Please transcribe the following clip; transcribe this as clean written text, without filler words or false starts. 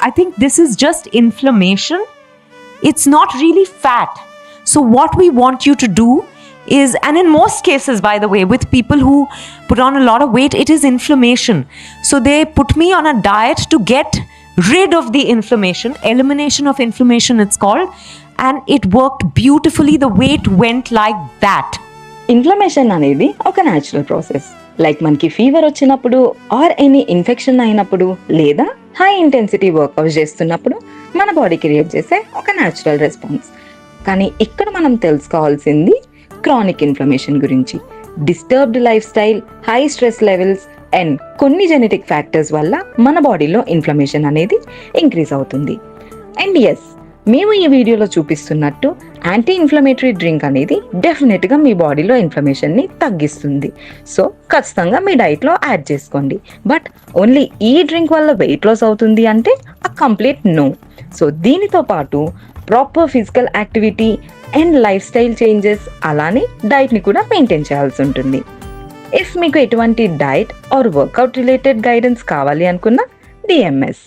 I think this is just inflammation. It's not really fat. So what we want you to do is, and in most cases, by the way, with people who put on a lot of weight, it is inflammation. So they put me on a diet to get rid of the inflammation, elimination of inflammation it's called, and it worked beautifully. The weight went like that. Inflammation అనేది ఒక natural process. Like మనకి fever వచ్చినప్పుడు or any infection అయినప్పుడు లేదా high intensity work out చేస్తున్నప్పుడు మన body create చేసే ఒక న్యాచురల్ రెస్పాన్స్. కానీ ఇక్కడ మనం తెలుసుకోవాల్సింది క్రానిక్ ఇన్ఫ్లమేషన్ గురించి. Disturbed life style, high stress levels and కొన్ని జెనెటిక్ ఫ్యాక్టర్స్ వల్ల మన బాడీలో ఇన్ఫ్లమేషన్ అనేది ఇంక్రీజ్ అవుతుంది. అండ్ ఎస్, మేము ఈ వీడియోలో చూపిస్తున్నట్టు యాంటీ ఇన్ఫ్లమేటరీ డ్రింక్ అనేది డెఫినెట్గా మీ బాడీలో ఇన్ఫ్లమేషన్ని తగ్గిస్తుంది. సో ఖచ్చితంగా మీ డైట్లో యాడ్ చేసుకోండి. బట్ ఓన్లీ ఈ డ్రింక్ వల్ల వెయిట్ లాస్ అవుతుంది అంటే ఆ కంప్లీట్ నో. సో దీనితో పాటు proper physical activity and lifestyle changes, అలానే డైట్ని కూడా మెయింటైన్ చేయాల్సి ఉంటుంది. ఇఫ్ మీకు ఎటువంటి diet or workout related guidance కావాలి అనుకున్నా DMS.